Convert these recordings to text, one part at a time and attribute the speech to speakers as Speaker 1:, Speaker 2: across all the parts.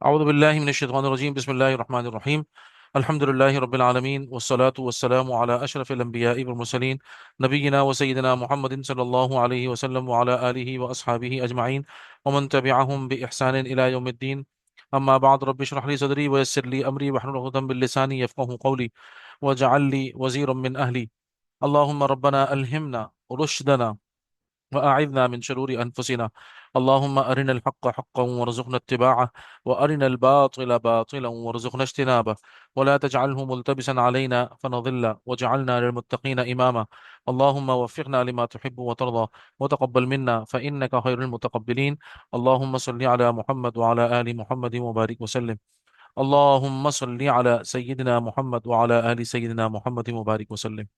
Speaker 1: اعوذ باللہ من الشیطان الرجیم بسم اللہ الرحمن الرحیم الحمد للہ رب العالمین والصلاة والسلام علی اشرف الانبیاء والمرسلین نبینا و سیدنا محمد صلی اللہ علیہ وسلم وعلی آلہ واصحابہ اجمعین ومن تبعہم بإحسان الی یوم الدین اما بعد رب اشرح لی صدری ویسر لی امری واحلل عقدۃ من لسانی یفقهوا قولی واجعل لی وزیرا من اہلی اللہم ربنا الہمنا رشدنا وأعذنا من شرور أنفسنا اللهم أرنا الحق حقا وارزقنا اتباعه وأرنا الباطل باطلا وارزقنا اجتنابه ولا تجعله ملتبسا علينا فنضل واجعلنا للمتقين إماما اللهم وفقنا لما تحب وترضى وتقبل منا فإنك خير المتقبلين اللهم صل على محمد وعلى آل محمد وبارك وسلم اللهم صل على سيدنا محمد وعلى آل سيدنا محمد وبارك وسلم.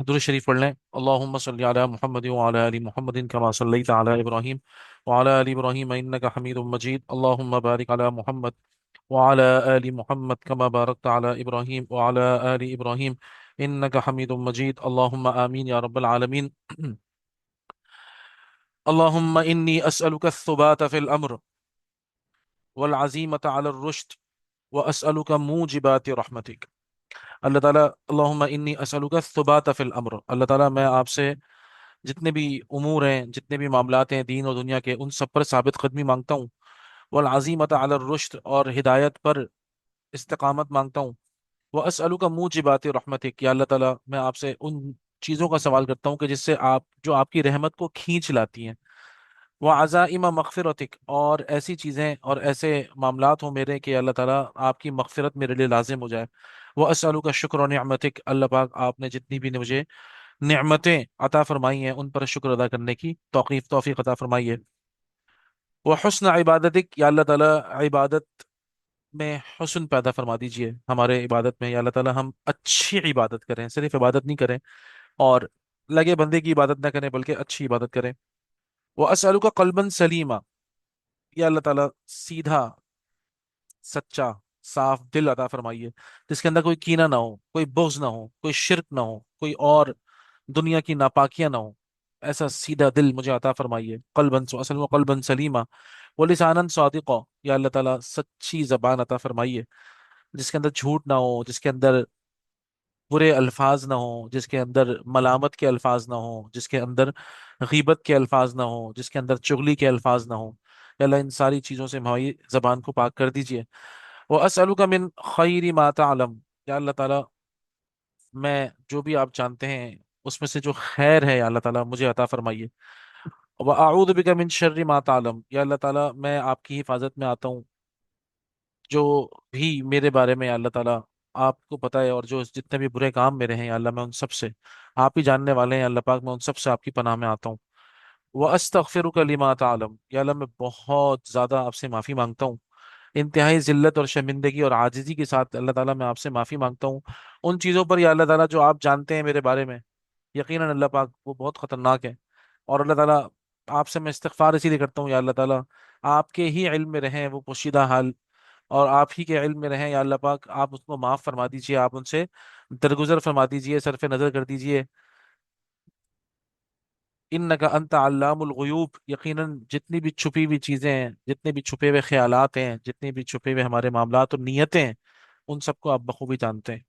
Speaker 1: درود شریف پڑھ لیں. اللہم صلی علی محمد وعلی آل محمد کما صلیت علی ابراہیم وعلی آل ابراہیم انک حمید مجید. اللہم بارک علی محمد وعلی آل محمد کما بارکت علی ابراہیم وعلی آل ابراہیم انک حمید مجید. اللہم آمین یا رب العالمین. اللہم انی اسألک الثبات فی الامر والعزیمة علی الرشد واسألک موجبات رحمتک. اللہ تعالیٰ اللہم انی اسألک الثبات فی الامر. اللہ تعالیٰ میں آپ سے جتنے بھی امور ہیں، جتنے بھی معاملات ہیں دین اور دنیا کے، ان سب پر ثابت قدمی مانگتا ہوں. والعزیمۃ علی الرشد، اور ہدایت پر استقامت مانگتا ہوں. واسألک موجبات رحمتک، یا اللہ تعالیٰ میں آپ سے ان چیزوں کا سوال کرتا ہوں کہ جس سے جو آپ کی رحمت کو کھینچ لاتی ہیں. وعزائم مغفرتک، اور ایسی چیزیں اور ایسے معاملات ہوں میرے کہ اللہ تعالیٰ آپ کی مغفرت میرے لیے لازم ہو جائے. واسألک شکر نعمتک، اللہ پاک آپ نے جتنی بھی مجھے نعمتیں عطا فرمائی ہیں ان پر شکر ادا کرنے کی توفیق عطا فرمائیے. وحسن عبادتک، یا اللہ تعالیٰ عبادت میں حسن پیدا فرما دیجئے ہمارے عبادت میں. یا اللہ تعالیٰ ہم اچھی عبادت کریں، صرف عبادت نہیں کریں اور لگے بندے کی عبادت نہ کریں بلکہ اچھی عبادت کریں. واسألک قلبا سلیما، یا اللہ تعالیٰ سیدھا، سچا، صاف دل عطا فرمائیے جس کے اندر کوئی کینہ نہ ہو، کوئی بغض نہ ہو، کوئی شرک نہ ہو، کوئی اور دنیا کی ناپاکیاں نہ ہو. ایسا سیدھا دل مجھے عطا فرمائیے. اصل میں قلبا سلیما ولسانا صادقا، یا اللہ تعالیٰ سچی زبان عطا فرمائیے جس کے اندر جھوٹ نہ ہو، جس کے اندر برے الفاظ نہ ہوں، جس کے اندر ملامت کے الفاظ نہ ہوں، جس کے اندر غیبت کے الفاظ نہ ہوں، جس کے اندر چغلی کے الفاظ نہ ہوں. یا اللہ ان ساری چیزوں سے ہماری زبان کو پاک کر دیجیے. وَأَسْأَلُكَ مِنْ خَيْرِ مَا تَعْلَمُ، یا اللہ تعالیٰ میں جو بھی آپ جانتے ہیں اس میں سے جو خیر ہے یا اللہ تعالیٰ مجھے عطا فرمائیے. وَأَعُوذُ بِكَ مِنْ شَرِّ مَا تَعْلَمُ، یا اللہ تعالیٰ میں آپ کی حفاظت میں آتا ہوں جو بھی میرے بارے میں یا اللہ تعالیٰ آپ کو پتہ ہے، اور جو جتنے بھی برے کام میرے ہیں یا اللہ میں ان سب سے، آپ ہی جاننے والے ہیں اللہ پاک، میں ان سب سے آپ کی پناہ میں آتا ہوں. وَأَسْتَغْفِرُكَ لِمَا تَعْلَمُ، یا اللہ میں بہت زیادہ آپ سے معافی مانگتا ہوں، انتہائی ذلت اور شرمندگی اور عاجزی کے ساتھ اللہ تعالیٰ میں آپ سے معافی مانگتا ہوں ان چیزوں پر یا اللہ تعالیٰ جو آپ جانتے ہیں میرے بارے میں. یقیناً اللہ پاک وہ بہت خطرناک ہے. اور اللہ تعالیٰ آپ سے میں استغفار اسی لیے کرتا ہوں یا اللہ تعالیٰ آپ کے ہی علم میں رہیں وہ پوشیدہ حال، اور آپ ہی کے علم میں رہیں یا اللہ پاک. آپ اس کو معاف فرما دیجئے، آپ ان سے درگزر فرما دیجئے، صرف نظر کر دیجئے. انک انت علام الغیوب، یقیناً جتنی بھی چھپی ہوئی چیزیں ہیں، جتنے بھی چھپے ہوئے خیالات ہیں، جتنے بھی چھپے ہوئے ہمارے معاملات اور نیتیں ہیں، ان سب کو آپ بخوبی جانتے ہیں.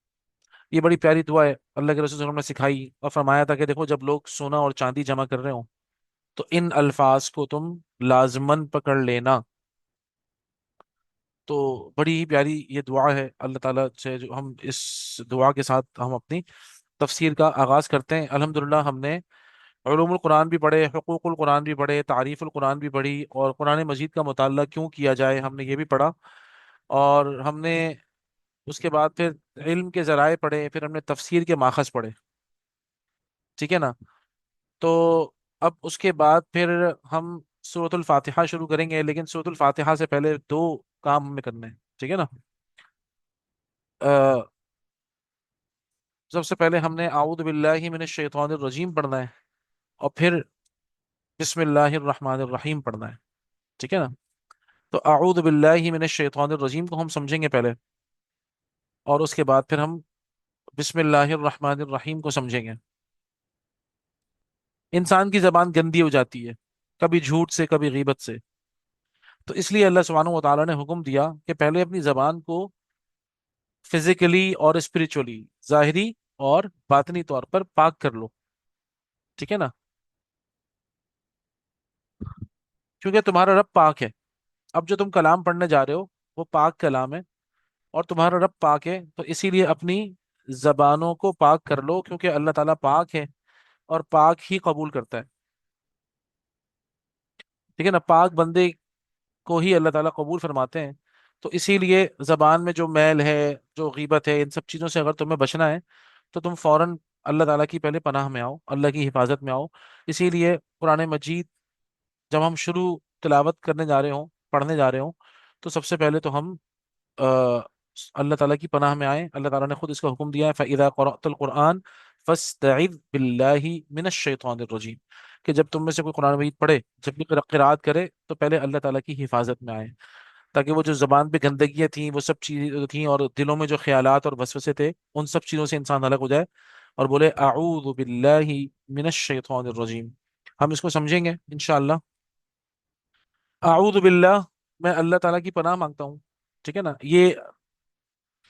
Speaker 1: یہ بڑی پیاری دعا ہے، اللہ کے رسول صلی اللہ علیہ وسلم نے سکھائی اور فرمایا تھا کہ دیکھو جب لوگ سونا اور چاندی جمع کر رہے ہوں تو ان الفاظ کو تم لازمن پکڑ لینا. تو بڑی ہی پیاری یہ دعا ہے. اللہ تعالیٰ سے جو ہم اس دعا کے ساتھ ہم اپنی تفسیر کا آغاز کرتے ہیں. الحمدللہ ہم نے علوم القرآن بھی پڑھے، حقوق القرآن بھی پڑھے، تعریف القرآن بھی پڑھی، اور قرآن مجید کا مطالعہ کیوں کیا جائے ہم نے یہ بھی پڑھا. اور ہم نے اس کے بعد پھر علم کے ذرائع پڑھے، پھر ہم نے تفسیر کے ماخذ پڑھے. ٹھیک ہے نا؟ تو اب اس کے بعد پھر ہم سورۃ الفاتحہ شروع کریں گے، لیکن سورۃ الفاتحہ سے پہلے دو کام ہمیں کرنے ہیں. ٹھیک ہے نا؟ آ، سب سے پہلے ہم نے اعوذ باللہ من الشیطان الرجیم پڑھنا ہے، اور پھر بسم اللہ الرحمن الرحیم پڑھنا ہے. ٹھیک ہے نا؟ تو اعوذ باللہ من الشیطان الرجیم کو ہم سمجھیں گے پہلے، اور اس کے بعد پھر ہم بسم اللہ الرحمن الرحیم کو سمجھیں گے. انسان کی زبان گندی ہو جاتی ہے، کبھی جھوٹ سے، کبھی غیبت سے. تو اس لیے اللہ سبحانہ و تعالیٰ نے حکم دیا کہ پہلے اپنی زبان کو فزیکلی اور اسپریچولی، ظاہری اور باطنی طور پر پاک کر لو، ٹھیک ہے نا؟ کیونکہ تمہارا رب پاک ہے، اب جو تم کلام پڑھنے جا رہے ہو وہ پاک کلام ہے، اور تمہارا رب پاک ہے، تو اسی لیے اپنی زبانوں کو پاک کر لو، کیونکہ اللہ تعالیٰ پاک ہے اور پاک ہی قبول کرتا ہے، ٹھیک ہے نا؟ پاک بندے کو ہی اللہ تعالیٰ قبول فرماتے ہیں۔ تو اسی لیے زبان میں جو میل ہے، جو غیبت ہے، ان سب چیزوں سے اگر تمہیں بچنا ہے تو تم فوراً اللہ تعالیٰ کی پہلے پناہ میں آؤ، اللہ کی حفاظت میں آؤ۔ اسی لیے قرآن مجید جب ہم شروع تلاوت کرنے جا رہے ہوں، پڑھنے جا رہے ہوں، تو سب سے پہلے تو ہم آ، اللہ تعالیٰ کی پناہ میں آئیں۔ اللہ تعالیٰ نے خود اس کا حکم دیا ہے، فَإِذَا قَرَأْتَ الْقُرْآنَ فَاسْتَعِذْ بِاللَّهِ مِنَ الشَّيْطَانِ الرَّجِيمِ، کہ جب تم میں سے کوئی قرآن مجید پڑھے، جب بھی قرآت کرے، تو پہلے اللہ تعالیٰ کی حفاظت میں آئے، تاکہ وہ جو زبان پہ گندگیاں تھیں، وہ سب چیزیں تھیں، اور دلوں میں جو خیالات اور وسوسے تھے، ان سب چیزوں سے انسان الگ ہو جائے اور بولے اعوذ باللہ من الشیطان الرجیم۔ ہم اس کو سمجھیں گے انشاءاللہ۔ اعوذ باللہ، میں اللہ تعالیٰ کی پناہ مانگتا ہوں، ٹھیک ہے نا؟ یہ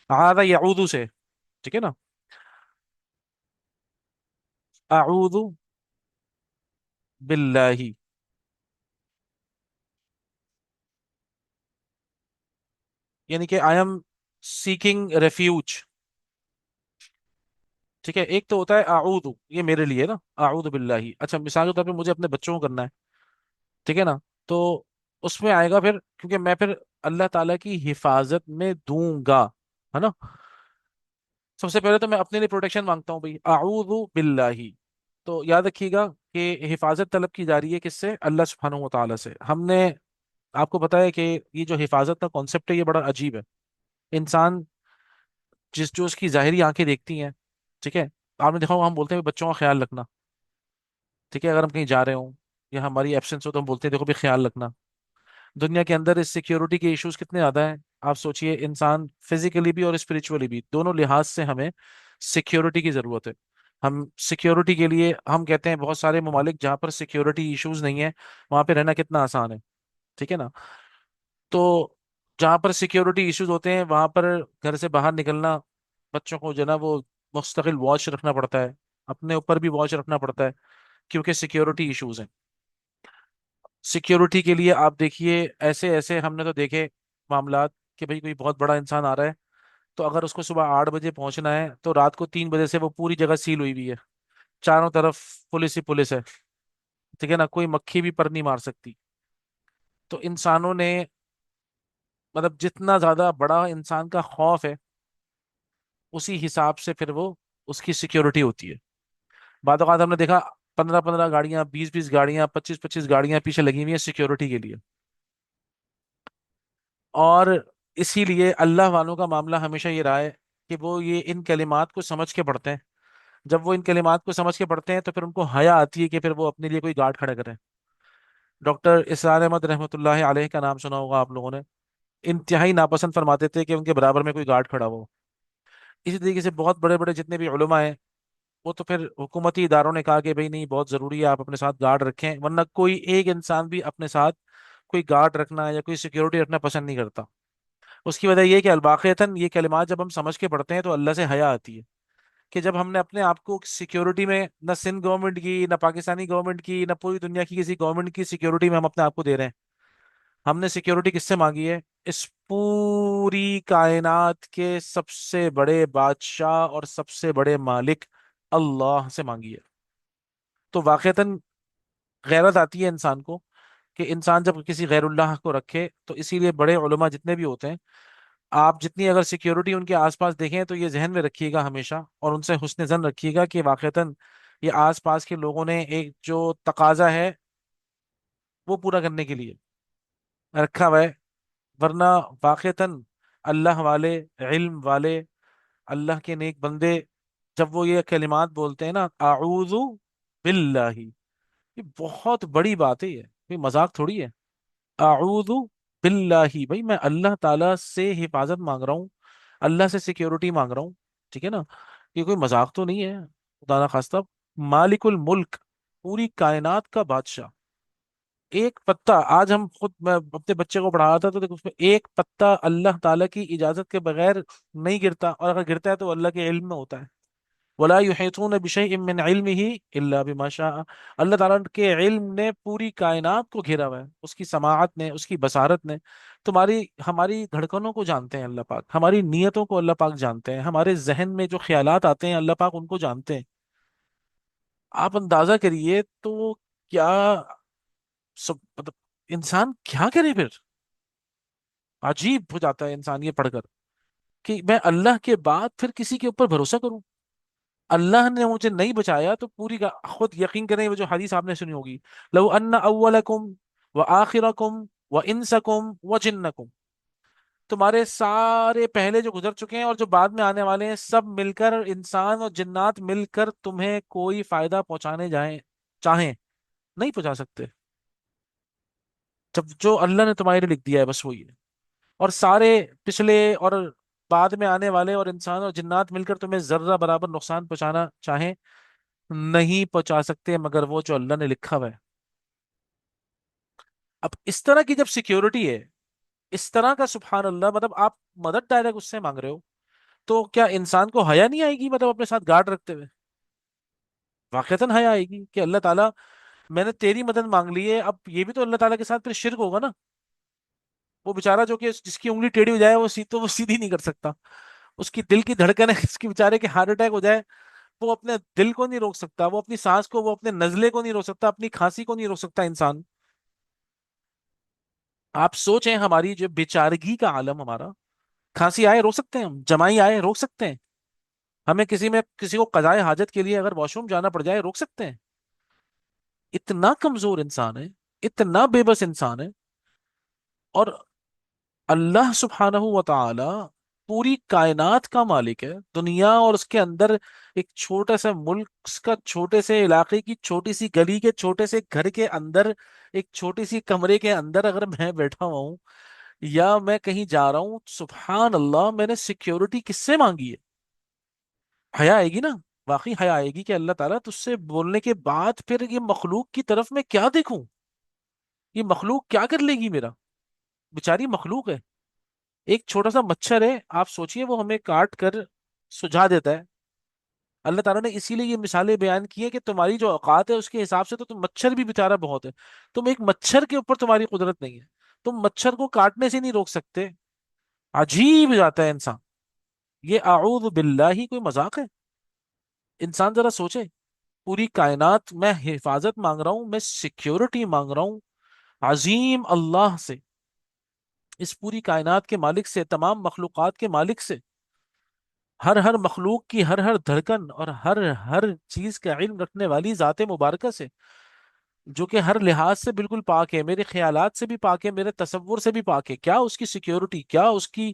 Speaker 1: عاد یعوذ سے، ٹھیک ہے نا؟ اعوذ باللہ، یعنی کہ آئی ایم سیکنگ ریفیوج، ٹھیک ہے؟ ایک تو ہوتا ہے اعوذ، یہ میرے لیے نا، اعوذ باللہ، اچھا مثال کے طور پہ مجھے اپنے بچوں کو کرنا ہے، ٹھیک ہے نا؟ تو اس میں آئے گا پھر، کیونکہ میں پھر اللہ تعالیٰ کی حفاظت میں دوں گا، ہے نا؟ سب سے پہلے تو میں اپنے لیے پروٹیکشن مانگتا ہوں بھائی، اعوذ باللہ۔ تو یاد رکھیے گا کہ حفاظت طلب کی جا رہی ہے کس سے؟ اللہ سبحانہ و تعالیٰ سے۔ ہم نے آپ کو پتا ہے کہ یہ جو حفاظت کا کانسیپٹ ہے یہ بڑا عجیب ہے۔ انسان جس جو اس کی ظاہری آنکھیں دیکھتی ہیں، ٹھیک ہے؟ آپ نے دیکھا ہوگا ہم بولتے ہیں بچوں کا خیال رکھنا، ٹھیک ہے؟ اگر ہم کہیں جا رہے ہوں یا ہماری ایبسنس ہو تو ہم بولتے ہیں دیکھو بھی خیال رکھنا۔ دنیا کے اندر اس سیکیورٹی کے ایشوز کتنے زیادہ ہیں، آپ سوچئے، انسان فزیکلی بھی اور اسپرچولی بھی، دونوں لحاظ سے ہمیں سیکیورٹی کی ضرورت ہے۔ ہم سیکیورٹی کے لیے، ہم کہتے ہیں بہت سارے ممالک جہاں پر سیکیورٹی ایشوز نہیں ہے وہاں پہ رہنا کتنا آسان ہے، ٹھیک ہے نا؟ تو جہاں پر سیکیورٹی ایشوز ہوتے ہیں وہاں پر گھر سے باہر نکلنا، بچوں کو جو ہے نا وہ مستقل واچ رکھنا پڑتا ہے، اپنے اوپر بھی واچ رکھنا پڑتا ہے، کیونکہ سیکیورٹی ایشوز ہیں۔ سیکیورٹی کے لیے آپ دیکھیے، ایسے ایسے ہم نے تو دیکھے معاملات کہ بھئی کوئی بہت بڑا انسان آ رہا ہے، تو اگر اس کو صبح 8 بجے پہنچنا ہے تو رات کو 3 بجے سے وہ پوری جگہ سیل ہوئی ہوئی ہے، چاروں طرف پولیس ہی پولیس ہے، ٹھیک ہے نا؟ کوئی مکھی بھی پر نہیں مار سکتی۔ تو انسانوں نے، مطلب جتنا زیادہ بڑا انسان کا خوف ہے اسی حساب سے پھر وہ اس کی سیکیورٹی ہوتی ہے۔ بعد اوقات ہم نے دیکھا 15 15 گاڑیاں، 20 20 گاڑیاں، 25 25 گاڑیاں پیچھے لگی ہوئی ہیں سیکیورٹی کے لیے۔ اور اسی لیے اللہ والوں کا معاملہ ہمیشہ یہ رہا ہے کہ وہ یہ ان کلمات کو سمجھ کے پڑھتے ہیں۔ جب وہ ان کلمات کو سمجھ کے پڑھتے ہیں تو پھر ان کو حیا آتی ہے کہ پھر وہ اپنے لیے کوئی گارڈ کھڑا کریں۔ ڈاکٹر اسرار احمد رحمۃ اللہ علیہ کا نام سنا ہوگا آپ لوگوں نے، انتہائی ناپسند فرماتے تھے کہ ان کے برابر میں کوئی گارڈ کھڑا ہو۔ اسی طریقے سے بہت بڑے بڑے جتنے بھی علماء ہیں، وہ تو پھر حکومتی اداروں نے کہا کہ بھئی نہیں، بہت ضروری ہے آپ اپنے ساتھ گارڈ رکھیں، ورنہ کوئی ایک انسان بھی اپنے ساتھ کوئی گارڈ رکھنا یا کوئی سیکیورٹی رکھنا پسند نہیں کرتا۔ اس کی وجہ یہ ہے کہ الباقیتاً یہ کلمات جب ہم سمجھ کے پڑھتے ہیں تو اللہ سے حیا آتی ہے، کہ جب ہم نے اپنے آپ کو سیکیورٹی میں، نہ سندھ گورنمنٹ کی، نہ پاکستانی گورنمنٹ کی، نہ پوری دنیا کی کسی گورنمنٹ کی سیکیورٹی میں ہم اپنے آپ کو دے رہے ہیں، ہم نے سیکیورٹی کس سے مانگی ہے؟ اس پوری کائنات کے سب سے بڑے بادشاہ اور سب سے بڑے مالک اللہ سے مانگی ہے۔ تو واقعتاً غیرت آتی ہے انسان کو کہ انسان جب کسی غیر اللہ کو رکھے، تو اسی لیے بڑے علماء جتنے بھی ہوتے ہیں، آپ جتنی اگر سیکیورٹی ان کے آس پاس دیکھیں تو یہ ذہن میں رکھیے گا ہمیشہ، اور ان سے حسن ظن رکھیے گا کہ واقعتاً یہ آس پاس کے لوگوں نے ایک جو تقاضا ہے وہ پورا کرنے کے لیے رکھا ہوا ہے، ورنہ واقعتاً اللہ والے، علم والے، اللہ کے نیک بندے، جب وہ یہ کلمات بولتے ہیں نا، اعوذ باللہ، یہ بہت بڑی بات ہے، یہ کوئی مذاق تھوڑی ہے۔ اعوذ باللہ، بھائی میں اللہ تعالیٰ سے حفاظت مانگ رہا ہوں، اللہ سے سیکیورٹی مانگ رہا ہوں، ٹھیک ہے نا؟ یہ کوئی مذاق تو نہیں ہے، خدا نہ خواستہ، مالک الملک، پوری کائنات کا بادشاہ، ایک پتا آج ہم خود، میں اپنے بچے کو پڑھا رہا تھا تو دیکھو اس میں ایک پتا اللہ تعالیٰ کی اجازت کے بغیر نہیں گرتا، اور اگر گرتا ہے تو اللہ کے علم میں ہوتا ہے. ولا يحيطون بشيء من علمه الا بما شاء. اللہ تعالیٰ کے علم نے پوری کائنات کو گھیرا ہوا ہے، اس کی سماعت نے، اس کی بصارت نے. تمہاری ہماری دھڑکنوں کو جانتے ہیں اللہ پاک، ہماری نیتوں کو اللہ پاک جانتے ہیں، ہمارے ذہن میں جو خیالات آتے ہیں اللہ پاک ان کو جانتے ہیں. آپ اندازہ کریے تو کیا مطلب انسان کیا کرے پھر. عجیب ہو جاتا ہے انسان یہ پڑھ کر کہ میں اللہ کے بعد پھر کسی کے اوپر بھروسہ کروں. اللہ نے مجھے نہیں بچایا تو پوری کا خود یقین کریں، وہ جو حدیث آپ نے سنی ہوگی، لو ان اولکم و آخرکم و انسکم و جنکم، تمہارے سارے پہلے جو گزر چکے ہیں اور جو بعد میں آنے والے ہیں، سب مل کر، انسان اور جنات مل کر تمہیں کوئی فائدہ پہنچانے جائیں چاہیں، نہیں پہنچا سکتے. جب جو اللہ نے تمہارے لیے لکھ دیا ہے بس وہی ہے. اور سارے پچھلے اور بعد میں آنے والے اور انسان اور جنات مل کر تمہیں ذرہ برابر نقصان پہنچانا چاہیں، نہیں پہنچا سکتے مگر وہ جو اللہ نے لکھا ہوا ہے. اب اس طرح کی جب سیکیورٹی ہے، اس طرح کا سبحان اللہ، مطلب آپ مدد ڈائریکٹ اس سے مانگ رہے ہو، تو کیا انسان کو حیا نہیں آئے گی مطلب اپنے ساتھ گارڈ رکھتے ہوئے؟ واقعتاً حیا آئے گی کہ اللہ تعالیٰ میں نے تیری مدد مانگ لی ہے. اب یہ بھی تو اللہ تعالیٰ کے ساتھ پھر شرک ہوگا نا. وہ بےچارا جو کہ جس کی انگلی ٹیڑھی ہو جائے وہ سیدھی نہیں کر سکتا. اس کی دل کی دھڑکن ہے اس کی بےچارے کے ہارٹ اٹیک ہو جائے، وہ اپنے دل کو نہیں روک سکتا، وہ اپنی سانس کو، وہ اپنے نزلے کو نہیں روک سکتا، اپنی کھانسی کو نہیں روک سکتا انسان. آپ سوچیں ہماری جو بیچارگی کا عالم ہمارا. کھانسی آئے روک سکتے ہیں ہم، جمائی آئے روک سکتے ہیں، ہمیں کسی کو قضائے حاجت کے لیے اگر واش روم جانا پڑ جائے روک سکتے ہیں. اتنا کمزور انسان ہے، اتنا بے بس انسان ہے. اور اللہ سبحانہ و تعالی پوری کائنات کا مالک ہے. دنیا اور اس کے اندر ایک چھوٹا سا ملک، اس کا چھوٹے سے علاقے کی چھوٹی سی گلی کے چھوٹے سے گھر کے اندر، ایک چھوٹی سی کمرے کے اندر اگر میں بیٹھا ہوا ہوں یا میں کہیں جا رہا ہوں، سبحان اللہ میں نے سیکیورٹی کس سے مانگی ہے؟ حیا آئے گی نا. واقعی حیا آئے گی کہ اللہ تعالیٰ تجھ سے بولنے کے بعد پھر یہ مخلوق کی طرف میں کیا دیکھوں؟ یہ مخلوق کیا کر لے گی میرا؟ بیچاری مخلوق ہے. ایک چھوٹا سا مچھر ہے، آپ سوچئے وہ ہمیں کاٹ کر سجا دیتا ہے. اللہ تعالیٰ نے اسی لیے یہ مثالیں بیان کی ہے کہ تمہاری جو اوقات ہے اس کے حساب سے تو تم مچھر بھی بیچارہ بہت ہے. تم ایک مچھر کے اوپر تمہاری قدرت نہیں ہے، تم مچھر کو کاٹنے سے نہیں روک سکتے. عجیب ہو جاتا ہے انسان. یہ اعوذ باللہ کوئی مذاق ہے؟ انسان ذرا سوچے. پوری کائنات میں حفاظت مانگ رہا ہوں، میں سیکیورٹی مانگ رہا ہوں عظیم اللہ سے، اس پوری کائنات کے مالک سے، تمام مخلوقات کے مالک سے، ہر مخلوق کی ہر دھڑکن اور ہر چیز کا علم رکھنے والی ذات مبارکہ سے، جو کہ ہر لحاظ سے بالکل پاک ہے، میرے خیالات سے بھی پاک ہے، میرے تصور سے بھی پاک ہے. کیا اس کی سیکیورٹی، کیا اس کی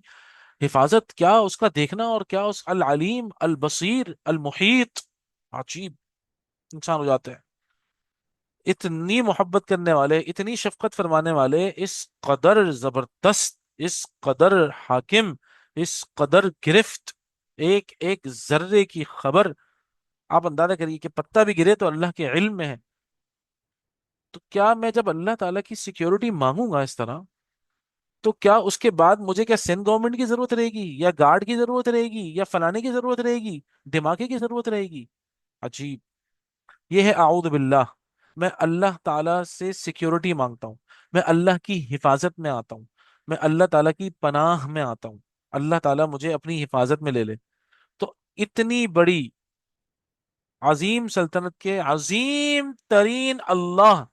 Speaker 1: حفاظت، کیا اس کا دیکھنا، اور کیا اس العلیم البصیر المحیط. عجیب انسان ہو جاتے ہیں. اتنی محبت کرنے والے، اتنی شفقت فرمانے والے، اس قدر زبردست، اس قدر حاکم، اس قدر گرفت، ایک ایک ذرے کی خبر. آپ اندازہ کریے کہ پتہ بھی گرے تو اللہ کے علم میں ہے. تو کیا میں جب اللہ تعالیٰ کی سیکیورٹی مانگوں گا اس طرح، تو کیا اس کے بعد مجھے کیا سندھ گورنمنٹ کی ضرورت رہے گی، یا گارڈ کی ضرورت رہے گی، یا فلانے کی ضرورت رہے گی، دھماکے کی ضرورت رہے گی؟ عجیب. یہ ہے اعوذ باللہ. میں اللہ تعالیٰ سے سیکیورٹی مانگتا ہوں، میں اللہ کی حفاظت میں آتا ہوں، میں اللہ تعالیٰ کی پناہ میں آتا ہوں. اللہ تعالیٰ مجھے اپنی حفاظت میں لے لے. تو اتنی بڑی عظیم سلطنت کے عظیم ترین اللہ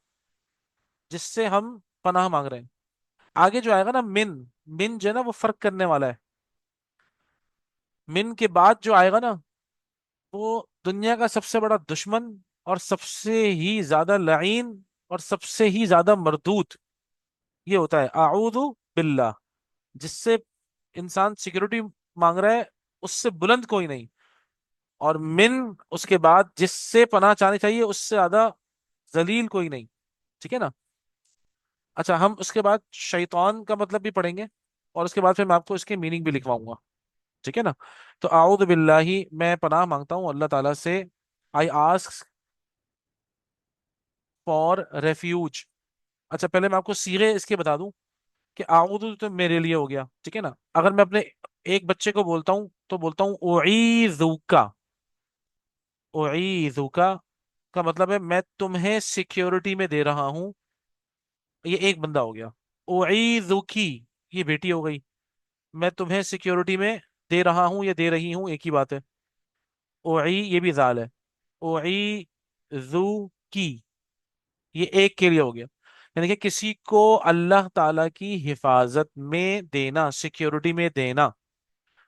Speaker 1: جس سے ہم پناہ مانگ رہے ہیں. آگے جو آئے گا نا من جو ہے نا وہ فرق کرنے والا ہے. من کے بعد جو آئے گا نا وہ دنیا کا سب سے بڑا دشمن اور سب سے ہی زیادہ لعین اور سب سے ہی زیادہ مردود یہ ہوتا ہے اعوذ باللہ. جس سے انسان سیکورٹی مانگ رہا ہے اس سے بلند کوئی نہیں. اور من اس کے بعد جس سے پناہ چاہنی چاہیے اس سے زیادہ ذلیل کوئی نہیں. ٹھیک ہے نا. اچھا ہم اس کے بعد شیطان کا مطلب بھی پڑھیں گے، اور اس کے بعد پھر میں آپ کو اس کے میننگ بھی لکھواؤں گا. ٹھیک ہے نا. تو اعوذ باللہ، میں پناہ مانگتا ہوں اللہ تعالیٰ سے. I ask for refuge. अच्छा, पहले मैं आपको सीगे इसके बता दूं कि आऊदु तो मेरे लिए हो गया, ठीक है ना। अगर मैं अपने एक बच्चे को बोलता हूं तो बोलता हूं उईज़ुका। उईज़ुका का मतलब है मैं तुम्हें सिक्योरिटी में दे रहा हूं। ये एक बंदा हो गया। उईज़ुकी, ये बेटी हो गई। मैं तुम्हें सिक्योरिटी में दे रहा हूं या दे रही हूं, एक ही बात है। उई, ये भी जाल है। उईज़ुकी, ये एक के लिए हो गया। यानी कि किसी को अल्लाह ताला की हिफाजत में देना, सिक्योरिटी में देना।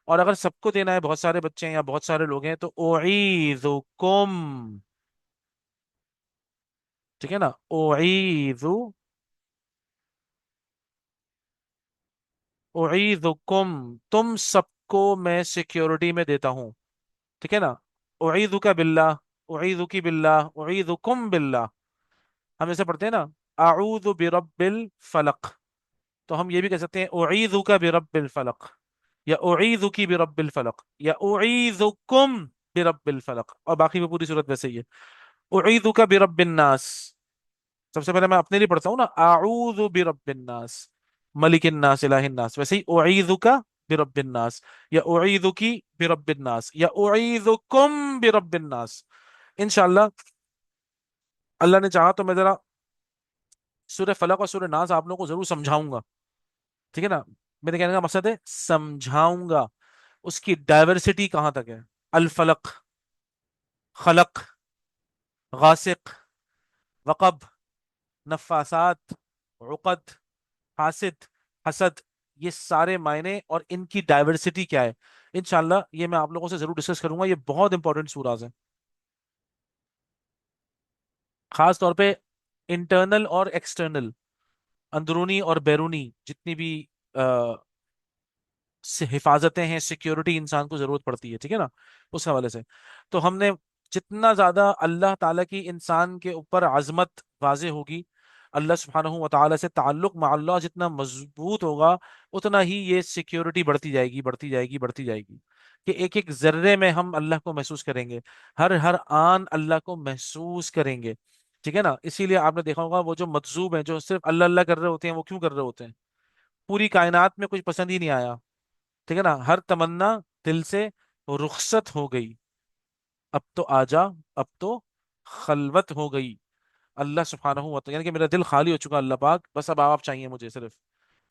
Speaker 1: और अगर सबको देना है, बहुत सारे बच्चे हैं या बहुत सारे लोग हैं, तो उईज़ुकुम, ठीक है ना। उईज़ु, उईज़ुकुम, तुम सबको मैं सिक्योरिटी में देता हूं, ठीक है ना। उईज़ुका बिल्लाह, उईज़ुकी बिल्लाह, उईज़ुकुम बिल्लाह। हम ऐसे पढ़ते हैं ना, अऊज़ु बिरब्बिल फलक। तो हम ये भी कह सकते हैं उईज़ुका बिरब्बिल फलक, या उईज़ुकी बिरब्बिल फलक, या उईज़ुकुम बिरब्बिल फलक। और बाकी में पूरी सूरत वैसे ही है। उईज़ुका बिरब्बिन नास, सबसे पहले मैं अपने लिए पढ़ता हूँ ना, आऊज़ु बिरब्बिन नास, मलिकिन नास, इलाहिन नास। वैसे ही उईज़ुका बिरब्बिन नास, या उईज़ुकी बिरब्बिन नास, या उईज़ुकुम बिरब्बिन नास। इंशाअल्लाह, अल्लाह ने चाहा तो मैं जरा सूरह फलक और सूरह नास आप लोगों को जरूर समझाऊंगा, ठीक है ना। मेरे कहने का मकसद है समझाऊंगा उसकी डाइवर्सिटी कहां तक है। अल फलक, खलक, गासिक, वकब, नफासात, उकद, हासिद, हसद, ये सारे मायने और इनकी डाइवर्सिटी क्या है। इंशाल्लाह ये मैं आप लोगों से जरूर डिस्कस करूंगा। ये बहुत इंपॉर्टेंट सूराज है, खास तौर पे इंटरनल और एक्सटर्नल, अंदरूनी और बैरूनी जितनी भी से हिफाजतें हैं, सिक्योरिटी इंसान को जरूरत पड़ती है, ठीक है ना। उस हवाले से तो हमने, जितना ज्यादा अल्लाह ताला की इंसान के ऊपर अजमत वाजे होगी, अल्लाह सुब्हानहू व तआला से ताल्लुक मा अल्लाह जितना मजबूत होगा, उतना ही ये सिक्योरिटी बढ़ती जाएगी, बढ़ती जाएगी, बढ़ती जाएगी। कि एक एक जर्रे में हम अल्लाह को महसूस करेंगे, हर हर आन अल्लाह को महसूस करेंगे, ठीक है ना। इसीलिए आपने देखा होगा वो जो मजजूब हैं, जो सिर्फ अल्लाह अल्लाह कर रहे होते हैं, वो क्यों कर रहे होते हैं? पूरी कायनात में कुछ पसंद ही नहीं आया, ठीक है ना। हर तमन्ना दिल से रुखसत हो गई, अब तो आजा, अब तो खलवत हो गई। अल्लाह सुब्हानहू व तआला, यानी कि मेरा दिल खाली हो चुका अल्लाह पाक, बस अब आप चाहिए मुझे सिर्फ।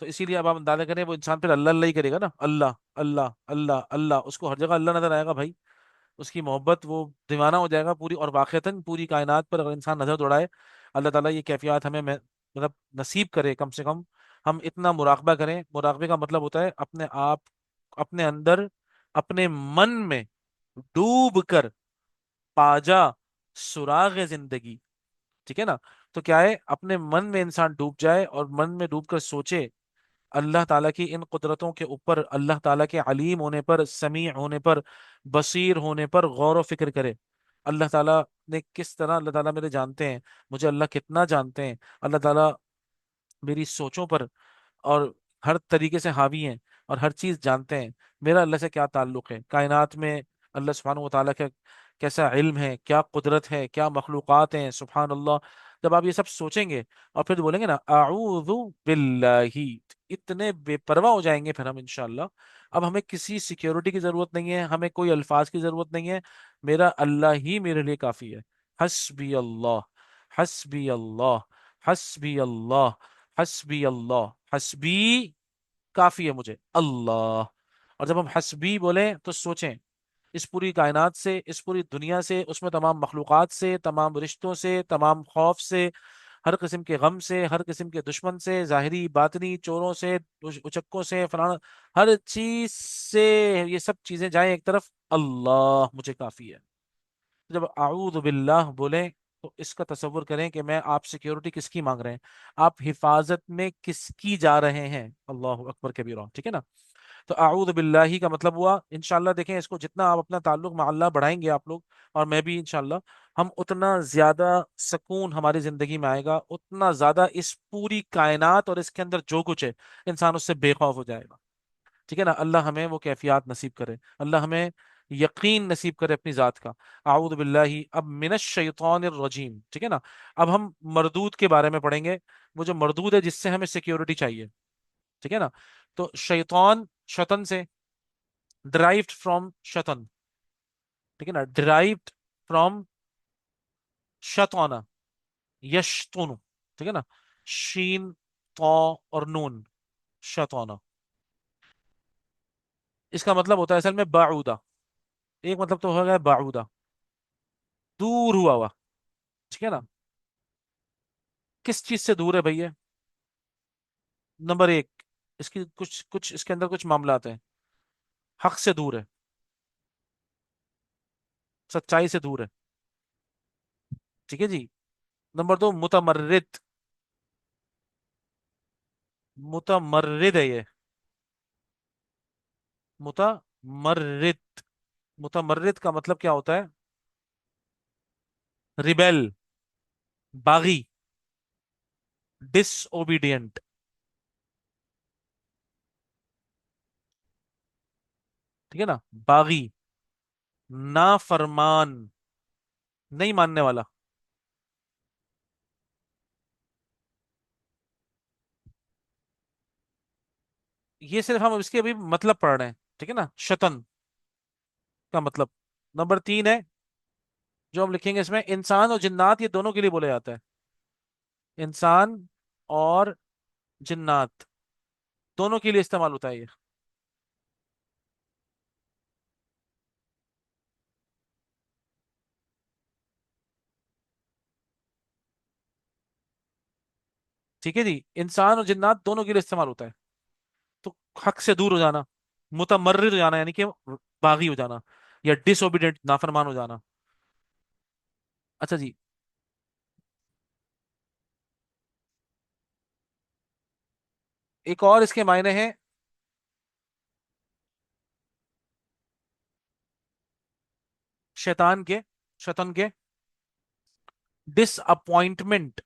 Speaker 1: तो इसीलिए अब आप अंदाजा करें, वो इंसान फिर अल्लाह अल्लाह ही करेगा ना, अल्लाह अल्लाह अल्लाह अल्लाह, उसको हर जगह अल्लाह नजर आएगा भाई। उसकी मोहब्बत, वो दीवाना हो जाएगा पूरी। और वाकईतन पूरी कायनात पर अगर इंसान नजर दौड़ाए, अल्लाह ताला ये कैफियत हमें मतलब नसीब करे, कम से कम हम इतना मुराकबा करें। मुराकबे का मतलब होता है अपने आप, अपने अंदर, अपने मन में डूब कर पाजा सुराग जिंदगी, ठीक है ना। तो क्या है, अपने मन में इंसान डूब जाए और मन में डूब कर सोचे अल्लाह ताला की इन कुदरतों के ऊपर, अल्लाह ताला के अलीम होने पर, समी होने पर, बसीर होने पर गौर व फिक्र करे। अल्लाह ताला ने किस तरह, अल्लाह ताला मेरे जानते हैं, मुझे अल्लाह कितना जानते हैं, अल्लाह ताला मेरी सोचों पर और हर तरीके से हावी हैं और हर चीज जानते हैं। मेरा अल्लाह से क्या ताल्लुक है, कायनात में अल्लाह सुब्हानहू व तआला का कैसा इल्म है, क्या कुदरत है, क्या मखलूक़ात हैं, सुब्हान अल्लाह। जब आप ये सब सोचेंगे और फिर बोलेंगे ना आऊज़ु बिल्लाही, इतने बेपरवाह हो जाएंगे फिर हम इंशाअल्लाह। अब हमें किसी सिक्योरिटी की जरूरत नहीं है, हमें कोई अल्फाज की जरूरत नहीं है। मेरा अल्लाह ही मेरे लिए काफी है। हस्बी अल्लाह, हस्बी अल्लाह, हस्बी अल्लाह, हस्बी अल्लाह, हस्बी काफी है मुझे अल्लाह। और जब हम हस्बी बोलें तो सोचें, इस पूरी कायनात से, इस पूरी दुनिया से, उसमें तमाम मखलूक़ात से, तमाम रिश्तों से, तमाम खौफ से, हर किस्म के गम से, हर किस्म के दुश्मन से, जाहिरी बातनी, चोरों से, उचक्कों से, फलाना, हर चीज से ये सब चीजें जाएं एक तरफ, अल्लाह मुझे काफी है। जब आऊद बिल्लाह बोलें तो इसका तसव्वुर करें कि मैं आप सिक्योरिटी किसकी मांग रहे हैं, आप हिफाजत में किसकी जा रहे हैं। अल्लाह अकबर कबीरा, ठीक है ना। तो आऊद बिल्लाही का मतलब हुआ, इंशाल्लाह देखें इसको, जितना आप अपना ताल्लुक मा अल्लाह बढ़ाएंगे आप लोग, और मैं भी इंशाल्लाह, हम उतना ज्यादा सुकून हमारी जिंदगी में आएगा, उतना ज्यादा इस पूरी कायनात और इसके अंदर जो कुछ है, इंसान उससे बेखौफ हो जाएगा, ठीक है ना। अल्लाह हमें वो कैफियत नसीब करे, अल्लाह हमें यकीन नसीब करे अपनी जात का। आऊद बिल्लाहि अब मिनश शैतानिर रजीम, ठीक है ना। अब हम मरदूद के बारे में पढ़ेंगे, वो जो मरदूद है जिससे हमें सिक्योरिटी चाहिए, ठीक है ना। तो शैतान शतन से, डिराइव्ड फ्रॉम शतन, ठीक है ना, डिराइव्ड फ्रॉम शताना, यशतुनु, ठीक है ना, शीन तो और नून, शताना। इसका मतलब होता है असल में बाऊदा। एक मतलब तो हो गया बाऊदा, दूर हुआ हुआ, ठीक है ना। किस चीज से दूर है भैया? नंबर एक, इसकी कुछ कुछ इसके अंदर कुछ मामलात हैं। हक से दूर है, सच्चाई से दूर है, ठीक है जी। नंबर दो, मुतमर्रिद, मुतमर्रिद है ये, मुतमर्रिद। मुतमर्रिद का मतलब क्या होता है? रिबेल, बागी, डिसओबीडियंट, ठीक है ना, बागी, नाफरमान, नहीं मानने वाला। ये सिर्फ हम इसके अभी मतलब पढ़ रहे हैं, ठीक है ना, शतन का मतलब। नंबर तीन है, जो हम लिखेंगे इसमें, इंसान और जिन्नात, ये दोनों के लिए बोला जाता है। इंसान और जिन्नात दोनों के लिए इस्तेमाल होता है ये। ठीक है जी, इंसान और जिन्नात दोनों के लिए इस्तेमाल होता है। तो हक से दूर हो जाना, मुतमर्रिद हो जाना यानी कि बागी हो जाना, या डिसोबीडियंट, नाफरमान हो जाना। अच्छा जी, एक और इसके मायने हैं, शैतान के, शैतान के, डिसअपॉइंटमेंट,